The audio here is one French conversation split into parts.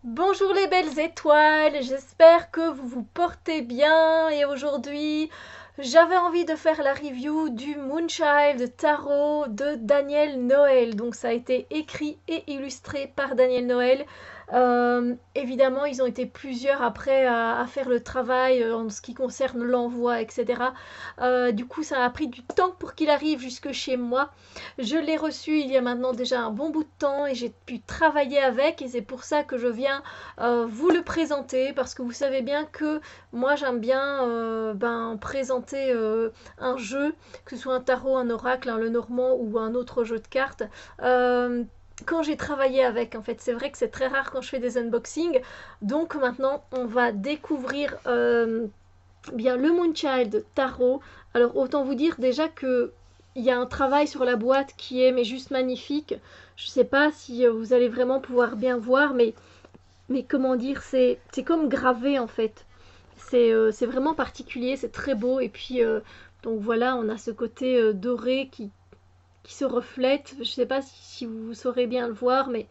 Bonjour les belles étoiles, j'espère que vous vous portez bien et aujourd'hui j'avais envie de faire la review du Moonchild Tarot de Daniel Noël. Donc ça a été écrit et illustré par Daniel Noël. Évidemment ils ont été plusieurs après à faire le travail en ce qui concerne l'envoi, etc. Du coup ça a pris du temps pour qu'il arrive jusque chez moi. Je l'ai reçu il y a maintenant déjà un bon bout de temps et j'ai pu travailler avec et c'est pour ça que je viens vous le présenter parce que vous savez bien que moi j'aime bien présenter un jeu, que ce soit un tarot, un oracle, un Lenormand ou un autre jeu de cartes. Quand j'ai travaillé avec, en fait, c'est vrai que c'est très rare quand je fais des unboxings. Donc maintenant, on va découvrir bien le Moonchild Tarot. Alors autant vous dire déjà que il y a un travail sur la boîte qui est mais juste magnifique. Je sais pas si vous allez vraiment pouvoir bien voir, mais comment dire, c'est comme gravé en fait. C'est vraiment particulier, c'est très beau. Et puis, donc voilà, on a ce côté doré qui se reflète. Je sais pas si vous saurez bien le voir, mais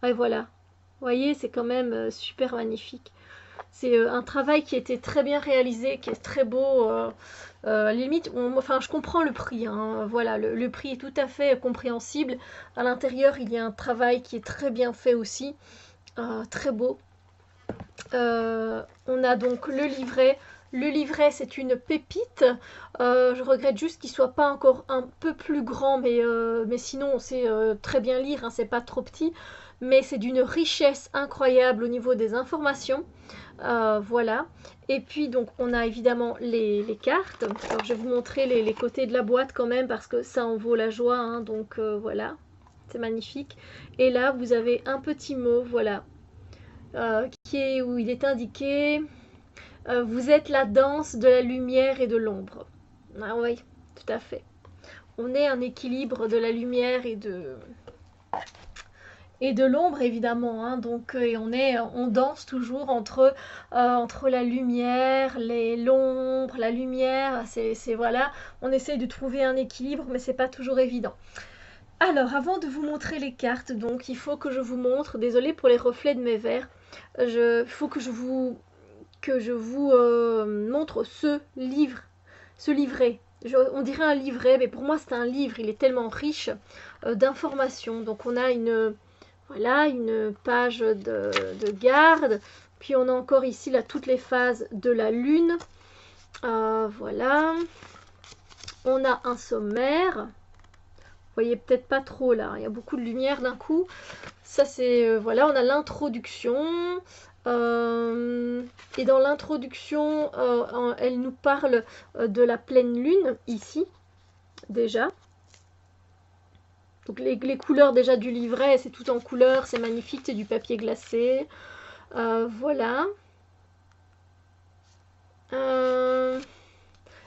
ouais, voilà. Vous voyez, c'est quand même super magnifique. C'est un travail qui a été très bien réalisé, qui est très beau. À la limite, enfin, je comprends le prix, hein. Voilà, le prix est tout à fait compréhensible. À l'intérieur, il y a un travail qui est très bien fait aussi, très beau. On a donc le livret. Le livret, c'est une pépite. Je regrette juste qu'il soit pas encore un peu plus grand, mais sinon, on sait très bien lire, hein, c'est pas trop petit. Mais c'est d'une richesse incroyable au niveau des informations. Voilà. Et puis, donc, on a évidemment les cartes. Alors, je vais vous montrer les côtés de la boîte quand même, parce que ça en vaut la joie, hein, donc voilà. C'est magnifique. Et là, vous avez un petit mot, voilà, où il est indiqué vous êtes la danse de la lumière et de l'ombre. Ah oui, tout à fait. On est un équilibre de la lumière et de l'ombre évidemment, hein. Donc on danse toujours entre la lumière, l'ombre, la lumière. C'est voilà, on essaye de trouver un équilibre, mais c'est pas toujours évident. Alors, avant de vous montrer les cartes, donc il faut que je vous montre. Désolée pour les reflets de mes verres. Il faut que je vous montre ce livret. On dirait un livret, mais pour moi c'est un livre. Il est tellement riche d'informations. Donc on a voilà, une page de garde. Puis on a encore ici là toutes les phases de la lune. Voilà. On a un sommaire. Vous voyez peut-être pas trop là. Il y a beaucoup de lumière d'un coup. Ça c'est voilà, on a l'introduction. Et dans l'introduction, elle nous parle de la pleine lune ici déjà. Donc les couleurs déjà du livret, c'est tout en couleurs, c'est magnifique, c'est du papier glacé. Voilà. Euh,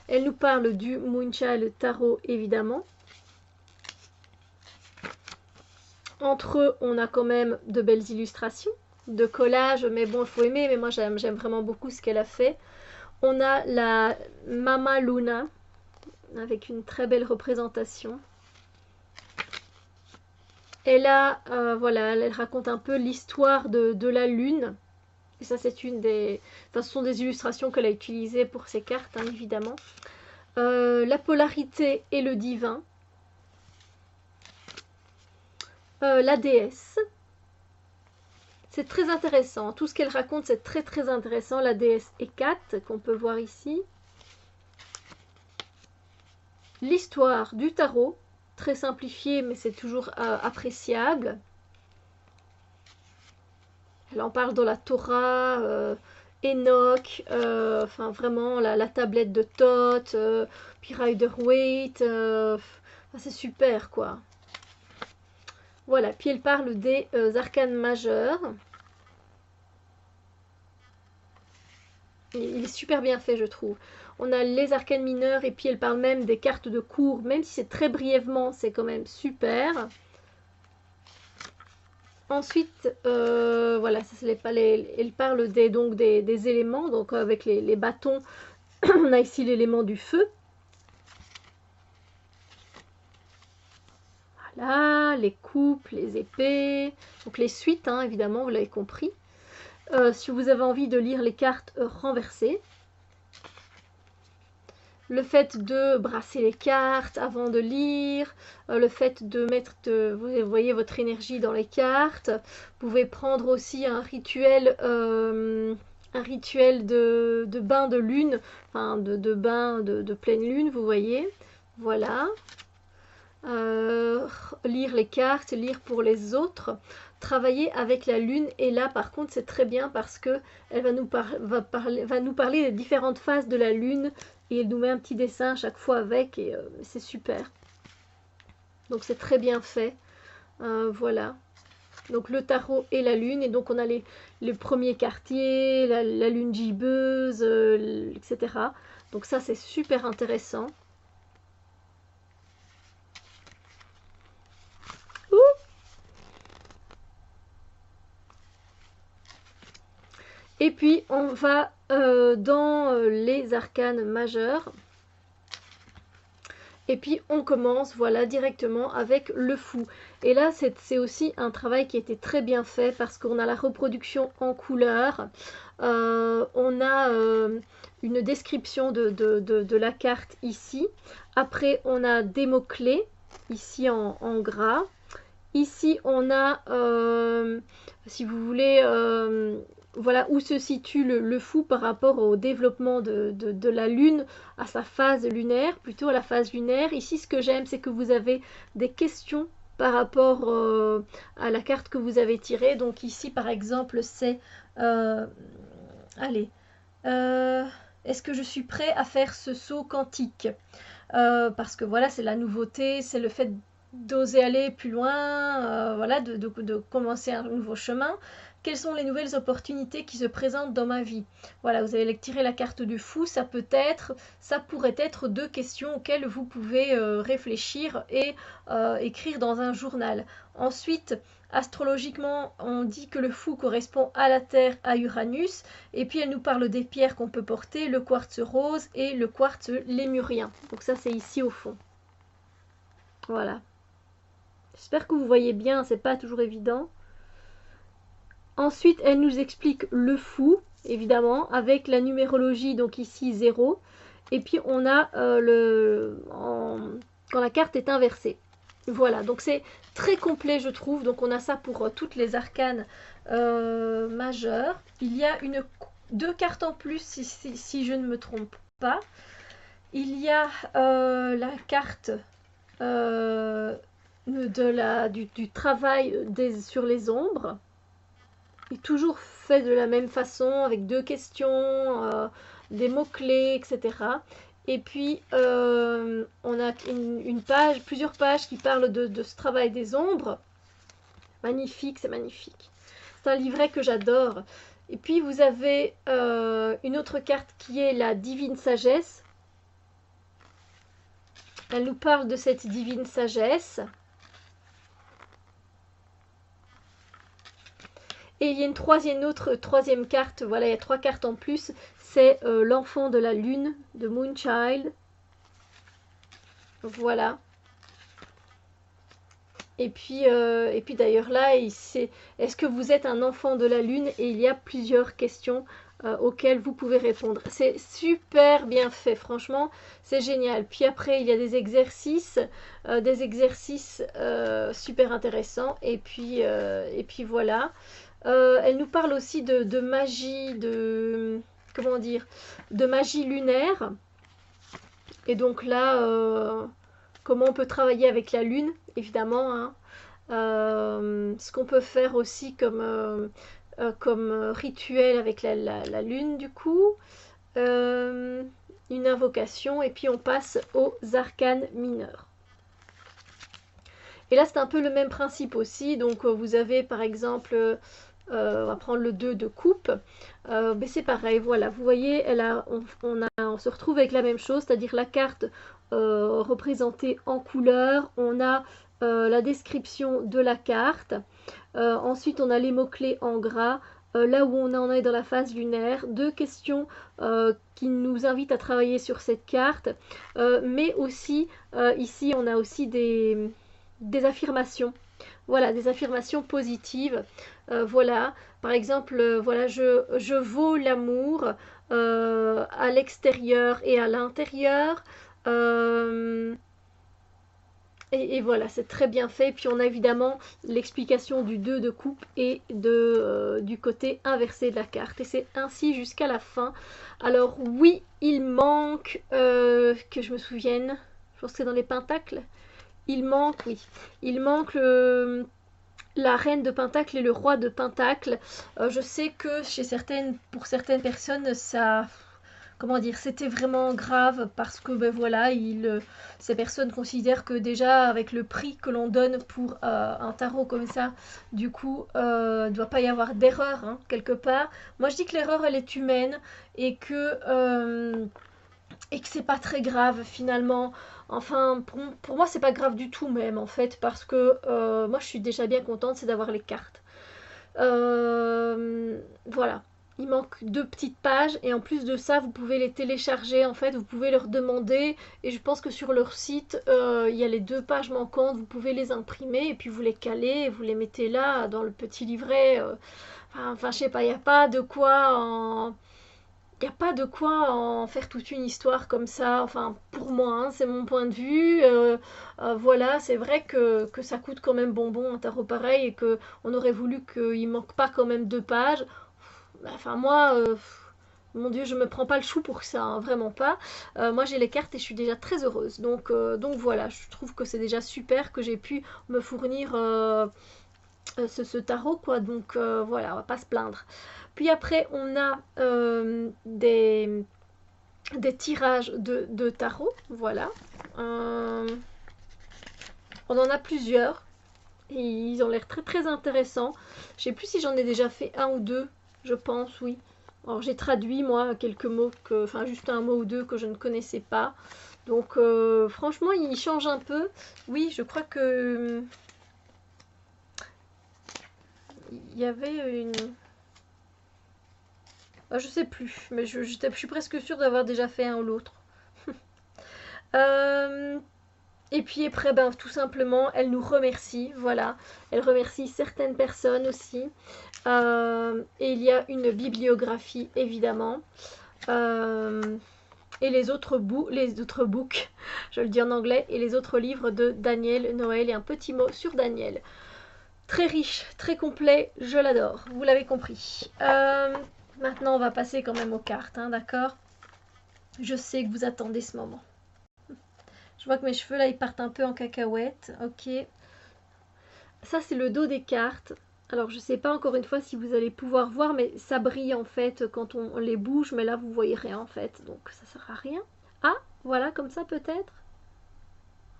Elle nous parle du Moonchild Tarot évidemment. Entre eux, on a quand même de belles illustrations, de collages, mais bon, il faut aimer, mais moi j'aime vraiment beaucoup ce qu'elle a fait. On a la Mama Luna, avec une très belle représentation. Et là, voilà, elle raconte un peu l'histoire de la Lune. Et ça, c'est une des... Enfin, ce sont des illustrations qu'elle a utilisées pour ses cartes, hein, évidemment. La polarité et le divin. La déesse. C'est très intéressant. Tout ce qu'elle raconte, c'est très très intéressant. La déesse Hécate, qu'on peut voir ici. L'histoire du tarot. Très simplifiée, mais c'est toujours appréciable. Elle en parle dans la Torah, Enoch, enfin vraiment la tablette de Thoth, puis Rider-Waite, c'est super quoi. Voilà, puis elle parle des arcanes majeures. Il est super bien fait, je trouve. On a les arcanes mineurs et puis elle parle même des cartes de cours, même si c'est très brièvement, c'est quand même super. Ensuite, voilà, ça, elle parle des éléments, donc avec les bâtons, on a ici l'élément du feu. Voilà, les coupes, les épées, donc les suites, hein, évidemment, vous l'avez compris. si vous avez envie de lire les cartes renversées. Le fait de brasser les cartes avant de lire, le fait de mettre, vous voyez, votre énergie dans les cartes. Vous pouvez prendre aussi un rituel de bain de lune, enfin de bain de pleine lune, vous voyez. Voilà. Lire les cartes, lire pour les autres, travailler avec la lune. Et là par contre c'est très bien parce que elle va nous parler des différentes phases de la lune et elle nous met un petit dessin à chaque fois avec et c'est super. Donc c'est très bien fait. Voilà. Donc le tarot et la lune, et donc on a les premiers quartiers, la lune gibbeuse, etc. Donc ça c'est super intéressant. Et puis on va dans les arcanes majeurs. Et puis on commence, voilà, directement avec le fou. Et là c'est aussi un travail qui a été très bien fait parce qu'on a la reproduction en couleur. On a une description de la carte ici. Après on a des mots-clés ici en gras. Ici on a, si vous voulez, voilà où se situe le fou par rapport au développement de la lune, à sa phase lunaire, plutôt à la phase lunaire. Ici ce que j'aime c'est que vous avez des questions par rapport à la carte que vous avez tirée. Donc ici par exemple c'est allez, est-ce que je suis prêt à faire ce saut quantique, parce que voilà c'est la nouveauté, c'est le fait d'oser aller plus loin, voilà, de commencer un nouveau chemin. Quelles sont les nouvelles opportunités qui se présentent dans ma vie? Voilà, vous allez tirer la carte du fou, ça pourrait être 2 questions auxquelles vous pouvez réfléchir et écrire dans un journal. Ensuite, astrologiquement, on dit que le fou correspond à la Terre, à Uranus, et puis elle nous parle des pierres qu'on peut porter, le quartz rose et le quartz lémurien. Donc ça c'est ici au fond. Voilà. J'espère que vous voyez bien, c'est pas toujours évident. Ensuite, elle nous explique le fou, évidemment, avec la numérologie, donc ici 0. Et puis on a quand la carte est inversée. Voilà, donc c'est très complet je trouve. Donc on a ça pour toutes les arcanes majeures. Il y a 2 cartes en plus si je ne me trompe pas. Il y a la carte du travail sur les ombres, et toujours fait de la même façon avec 2 questions, des mots-clés, etc. Et puis on a plusieurs pages qui parlent de ce travail des ombres. Magnifique, c'est magnifique. C'est un livret que j'adore. Et puis vous avez une autre carte qui est la divine sagesse. Elle nous parle de cette divine sagesse. Et il y a une troisième carte, voilà, il y a 3 cartes en plus, c'est l'enfant de la lune, de Moonchild. Voilà. Et puis d'ailleurs là, est-ce que vous êtes un enfant de la lune? Et il y a plusieurs questions auxquelles vous pouvez répondre. C'est super bien fait, franchement, c'est génial. Puis après, il y a des exercices super intéressants. Et puis voilà. Elle nous parle aussi de magie, comment dire, de magie lunaire. Et donc là, comment on peut travailler avec la lune, évidemment, hein. Ce qu'on peut faire aussi comme rituel avec la lune, du coup. Une invocation, et puis on passe aux arcanes mineurs. Et là, c'est un peu le même principe aussi. Donc, vous avez par exemple, on va prendre le 2 de coupe. Mais c'est pareil, voilà. Vous voyez, on se retrouve avec la même chose, c'est-à-dire la carte représentée en couleur. On a la description de la carte. Ensuite, on a les mots-clés en gras. Là où on en est dans la phase lunaire, 2 questions qui nous invitent à travailler sur cette carte. Mais aussi, ici, on a aussi des affirmations. voilà, des affirmations positives. Voilà, par exemple, voilà, je vaux l'amour à l'extérieur et à l'intérieur. Euh, et voilà, c'est très bien fait. Puis on a évidemment l'explication du 2 de coupe et du côté inversé de la carte. Et c'est ainsi jusqu'à la fin. Alors oui, il manque, que je me souvienne, je pense que c'est dans les pentacles. Il manque, oui, il manque la reine de Pentacle et le roi de Pentacle. Je sais que pour certaines personnes, ça, comment dire, c'était vraiment grave parce que ben voilà, ces personnes considèrent que déjà avec le prix que l'on donne pour un tarot comme ça, du coup, doit pas y avoir d'erreur hein, quelque part. Moi, je dis que l'erreur elle est humaine et que c'est pas très grave finalement. Enfin, pour moi, c'est pas grave du tout même en fait, parce que moi je suis déjà bien contente, c'est d'avoir les cartes. Voilà. Il manque 2 petites pages et en plus de ça, vous pouvez les télécharger en fait, vous pouvez leur demander et je pense que sur leur site, il y a les 2 pages manquantes, vous pouvez les imprimer et puis vous les calez et vous les mettez là dans le petit livret. Enfin, je sais pas, il n'y a pas de quoi en il n'y a pas de quoi en faire toute une histoire comme ça, enfin pour moi, hein, c'est mon point de vue. Voilà, c'est vrai que ça coûte quand même bonbon un tarot pareil et que on aurait voulu qu'il manque pas quand même 2 pages. Enfin moi, mon Dieu, je me prends pas le chou pour ça, hein, vraiment pas. Moi j'ai les cartes et je suis déjà très heureuse. Donc voilà, je trouve que c'est déjà super que j'ai pu me fournir ce tarot quoi. Donc voilà, on va pas se plaindre. Puis après, on a des tirages de tarot, voilà. On en a plusieurs. Et ils ont l'air très très intéressants. Je sais plus si j'en ai déjà fait un ou deux, je pense, oui. Alors j'ai traduit moi quelques mots, enfin juste un mot ou deux que je ne connaissais pas. Donc franchement, ils changent un peu. Oui, je crois que il y avait une... Ah, je sais plus, mais je suis presque sûre d'avoir déjà fait un ou l'autre. Euh, et puis après, ben, tout simplement, elle nous remercie, voilà. Elle remercie certaines personnes aussi. Et il y a une bibliographie, évidemment. Euh, et les autres books, je le dis en anglais, et les autres livres de Daniel Noël et un petit mot sur Daniel. Très riche, très complet, je l'adore, vous l'avez compris. Maintenant, on va passer quand même aux cartes, hein, d'accord? Je sais que vous attendez ce moment. Je vois que mes cheveux là ils partent un peu en cacahuète. Ok. Ça c'est le dos des cartes. Alors je sais pas encore une fois si vous allez pouvoir voir, mais ça brille en fait quand on les bouge, mais là vous voyez rien en fait, donc ça sert à rien. Ah, voilà comme ça peut-être.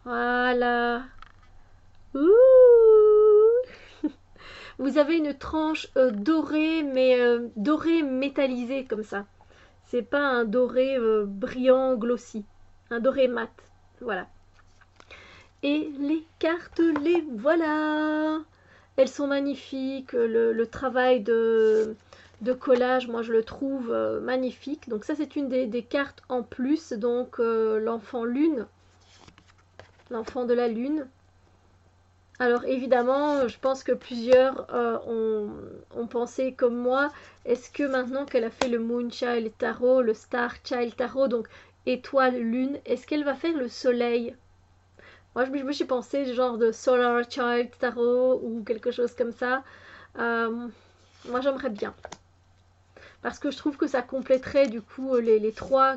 Voilà. Ouh. Vous avez une tranche dorée, mais dorée métallisée comme ça. C'est pas un doré brillant glossy, un doré mat. Voilà. Et les cartes, les voilà. Elles sont magnifiques. Le travail de collage, moi je le trouve magnifique. Donc ça c'est une des cartes en plus. Donc l'enfant lune, l'enfant de la lune. Alors évidemment, je pense que plusieurs ont pensé comme moi, est-ce que maintenant qu'elle a fait le Moon Child Tarot, le Star Child Tarot, donc étoile, lune, est-ce qu'elle va faire le soleil? Moi, je me suis pensé genre de Solar Child Tarot ou quelque chose comme ça. Euh, Moi, j'aimerais bien. Parce que je trouve que ça compléterait du coup les trois,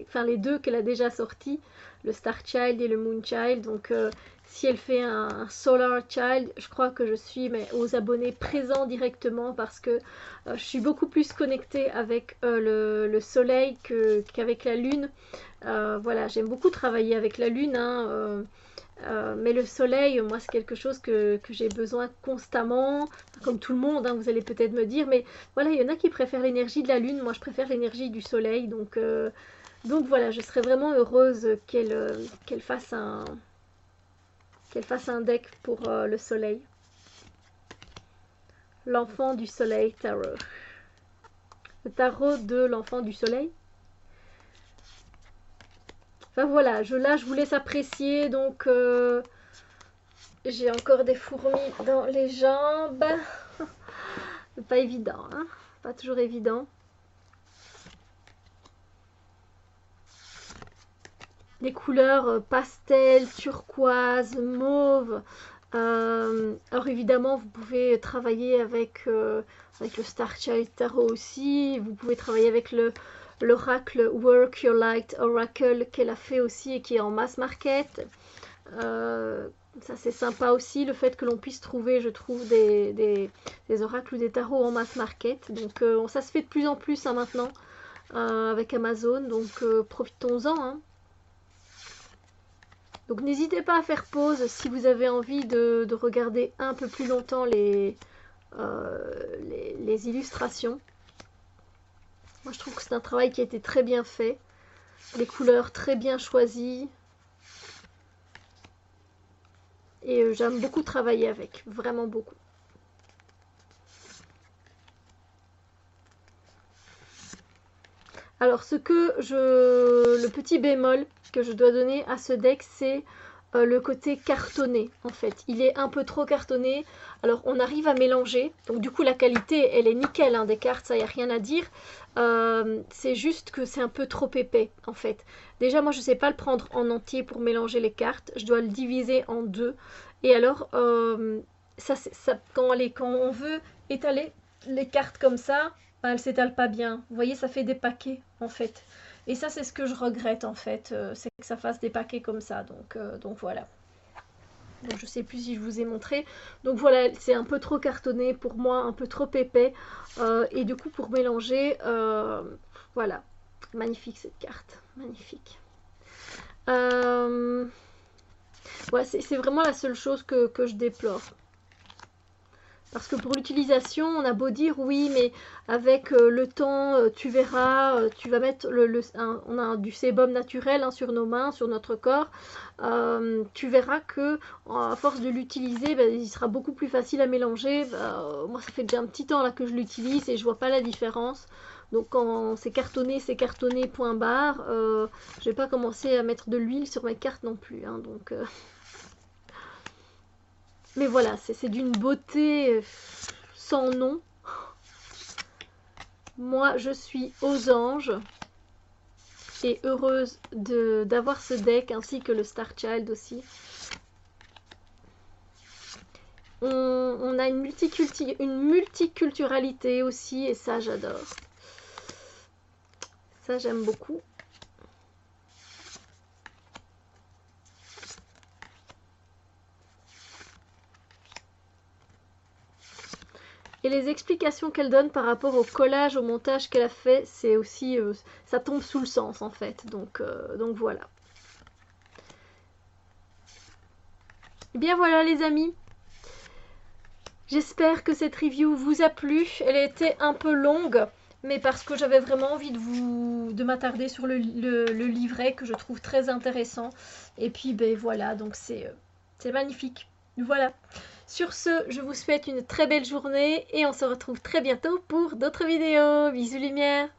enfin les deux qu'elle a déjà sortis, le Star Child et le Moon Child. Donc si elle fait un Solar Child, je crois que je suis aux abonnés présents directement parce que je suis beaucoup plus connectée avec le soleil qu'avec la lune. Voilà, j'aime beaucoup travailler avec la lune, hein, mais le soleil, moi, c'est quelque chose que j'ai besoin constamment, comme tout le monde, hein, vous allez peut-être me dire, mais voilà, il y en a qui préfèrent l'énergie de la lune, moi je préfère l'énergie du soleil, donc voilà, je serais vraiment heureuse qu'elle fasse un deck pour le soleil. L'enfant du soleil tarot. Le tarot de l'enfant du soleil. Enfin voilà, là je vous laisse apprécier, donc j'ai encore des fourmis dans les jambes. C'est pas évident, hein? Pas toujours évident. Les couleurs pastel, turquoise, mauve. Alors évidemment, vous pouvez travailler avec le Star Child Tarot aussi. Vous pouvez travailler avec l'oracle Work Your Light Oracle qu'elle a fait aussi et qui est en mass market. Ça c'est sympa aussi, le fait que l'on puisse trouver, je trouve, des oracles ou des tarots en mass market. Donc ça se fait de plus en plus hein, maintenant avec Amazon, donc profitons-en. Hein. Donc n'hésitez pas à faire pause si vous avez envie de regarder un peu plus longtemps les illustrations. Moi je trouve que c'est un travail qui a été très bien fait. Les couleurs très bien choisies. Et j'aime beaucoup travailler avec, vraiment beaucoup. Alors le petit bémol que je dois donner à ce deck, c'est le côté cartonné en fait. Il est un peu trop cartonné. Alors on arrive à mélanger, donc du coup la qualité elle est nickel hein, des cartes, ça y a rien à dire. C'est juste que c'est un peu trop épais en fait. Déjà moi je sais pas le prendre en entier pour mélanger les cartes, je dois le diviser en deux. Et alors quand on veut étaler les cartes comme ça, elle s'étale pas bien. Vous voyez, ça fait des paquets en fait. Et ça, c'est ce que je regrette en fait, c'est que ça fasse des paquets comme ça. Donc voilà. Donc je sais plus si je vous ai montré. Donc voilà, c'est un peu trop cartonné pour moi, un peu trop épais. Et du coup, pour mélanger, voilà. Magnifique cette carte, magnifique. Ouais, c'est vraiment la seule chose que je déplore. Parce que pour l'utilisation, on a beau dire oui, mais avec le temps, tu verras, tu vas mettre on a du sébum naturel hein, sur nos mains, sur notre corps. Tu verras que à force de l'utiliser, bah, il sera beaucoup plus facile à mélanger. Bah, moi, ça fait déjà un petit temps là que je l'utilise et je vois pas la différence. Donc quand c'est cartonné, point barre. Je vais pas commencer à mettre de l'huile sur mes cartes non plus. Hein, donc mais voilà, c'est d'une beauté sans nom. Moi, je suis aux anges et heureuse d'avoir ce deck ainsi que le Star Child aussi. On a une multiculturalité aussi et ça, j'adore. Ça, j'aime beaucoup. Et les explications qu'elle donne par rapport au collage, au montage qu'elle a fait, c'est aussi, ça tombe sous le sens en fait. Donc voilà. Et bien voilà les amis. J'espère que cette review vous a plu. Elle a été un peu longue, mais parce que j'avais vraiment envie de m'attarder sur le livret que je trouve très intéressant. Et puis ben voilà, donc c'est magnifique. Voilà. Sur ce, je vous souhaite une très belle journée et on se retrouve très bientôt pour d'autres vidéos. Bisous lumière.